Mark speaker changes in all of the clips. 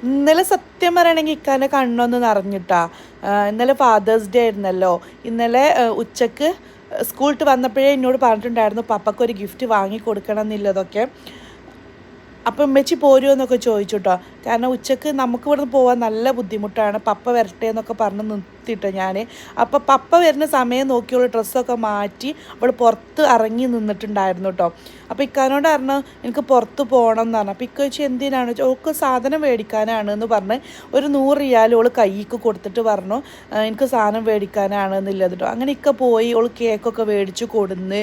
Speaker 1: ഇന്നലെ സത്യം പറയുകയാണെങ്കിൽ ഇക്കാൻ്റെ കണ്ണൊന്ന് നിറഞ്ഞിട്ടാ. ഇന്നലെ ഫാദേഴ്സ് ഡേ ആയിരുന്നല്ലോ. ഇന്നലെ ഉച്ചക്ക് സ്കൂളിട്ട് വന്നപ്പോഴേ എന്നോട് പറഞ്ഞിട്ടുണ്ടായിരുന്നു പപ്പയ്ക്കൊരു ഗിഫ്റ്റ് വാങ്ങി കൊടുക്കണം എന്നുള്ളതൊക്കെ. അപ്പം ഉമ്മച്ചി പോരുമോ എന്നൊക്കെ ചോദിച്ചു കേട്ടോ. കാരണം ഉച്ചക്ക് നമുക്ക് ഇവിടുന്ന് പോകാൻ നല്ല ബുദ്ധിമുട്ടാണ്. പപ്പ വരട്ടെ എന്നൊക്കെ പറഞ്ഞ് നിർത്തിയിട്ടോ ഞാൻ. അപ്പോൾ പപ്പ വരുന്ന സമയം നോക്കിയുള്ള ഡ്രസ്സൊക്കെ മാറ്റി അവൾ പുറത്ത് ഇറങ്ങി നിന്നിട്ടുണ്ടായിരുന്നു കേട്ടോ. അപ്പോൾ ഇക്കാനോട് പറഞ്ഞു എനിക്ക് പുറത്ത് പോകണം എന്ന് പറഞ്ഞു. അപ്പോൾ ഇക്ക ചോദിച്ചു എന്തിനാണ്, ഓൾക്ക് സാധനം മേടിക്കാനാണ് എന്ന് പറഞ്ഞ് ഒരു 100 റിയാൽ ഓൾ കൈക്ക് കൊടുത്തിട്ട് പറഞ്ഞു എനിക്ക് സാധനം മേടിക്കാനാണ് എന്നുള്ളത് കേട്ടോ. അങ്ങനെ ഇക്ക പോയി ഓൾ കേക്കൊക്കെ മേടിച്ച് കൊടുന്ന്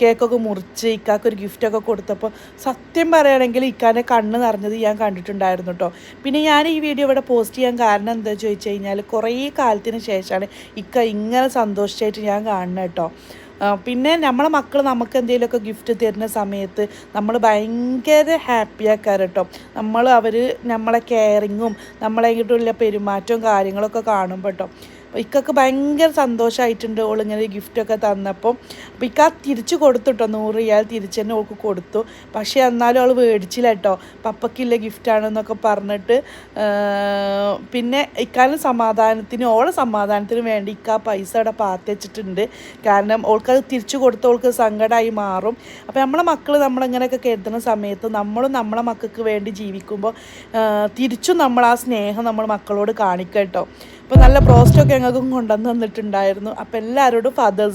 Speaker 1: കേക്കൊക്കെ മുറിച്ച് ഇക്കാക്കൊരു ഗിഫ്റ്റൊക്കെ കൊടുത്തപ്പോൾ സത്യം പറയുകയാണെങ്കിൽ ഇക്കാൻ്റെ കണ്ണ് നിറഞ്ഞത് ഞാൻ കണ്ടിട്ടുണ്ടായിരുന്നു കേട്ടോ. പിന്നെ ഞാൻ ഈ വീഡിയോ ഇവിടെ പോസ്റ്റ് ചെയ്യാൻ കാരണം എന്താ ചോദിച്ചു കഴിഞ്ഞാൽ കുറേ കാലത്തിന് ശേഷമാണ് ഇക്ക ഇങ്ങനെ സന്തോഷിച്ചായിട്ട് ഞാൻ കാണുന്നത് കേട്ടോ. പിന്നെ നമ്മളെ മക്കൾ നമുക്ക് എന്തെങ്കിലുമൊക്കെ ഗിഫ്റ്റ് തരുന്ന സമയത്ത് നമ്മൾ ഭയങ്കര ഹാപ്പി ആക്കാറ് കേട്ടോ. അവർ നമ്മളെ കെയറിങ്ങും നമ്മളായിട്ടുള്ള പെരുമാറ്റവും കാര്യങ്ങളൊക്കെ കാണുമ്പോൾ കേട്ടോ ഇക്കൊക്കെ ഭയങ്കര സന്തോഷമായിട്ടുണ്ട് ഓളിങ്ങനെ ഗിഫ്റ്റൊക്കെ തന്നപ്പോൾ. അപ്പോൾ ഇക്ക തിരിച്ചു കൊടുത്തുട്ടോ, 100 റിയാൽ തിരിച്ചു തന്നെ ഓൾക്ക് കൊടുത്തു. പക്ഷേ എന്നാലും അവൾ മേടിച്ചില്ല കേട്ടോ, പപ്പയ്ക്കില്ല ഗിഫ്റ്റാണെന്നൊക്കെ പറഞ്ഞിട്ട്. പിന്നെ ഇക്കാലും സമാധാനത്തിന് ഓളെ സമാധാനത്തിന് വേണ്ടി ഇക്ക പൈസ അവിടെ പാത്ത് വെച്ചിട്ടുണ്ട്. കാരണം ഓൾക്കത് തിരിച്ചു കൊടുത്ത് ഓൾക്ക് സങ്കടമായി മാറും. അപ്പോൾ നമ്മളെ മക്കൾ നമ്മളിങ്ങനെയൊക്കെ കരുതുന്ന സമയത്ത് നമ്മളും നമ്മളെ മക്കൾക്ക് വേണ്ടി ജീവിക്കുമ്പോൾ തിരിച്ചും നമ്മൾ ആ സ്നേഹം നമ്മൾ മക്കളോട് കാണിക്കുക കേട്ടോ. അപ്പോൾ നല്ല ബ്രോസ്റ്റൊക്കെ ഞങ്ങൾക്കും കൊണ്ടുവന്ന് തന്നിട്ടുണ്ടായിരുന്നു. അപ്പോൾ എല്ലാവരോടും ഫാദേഴ്സ്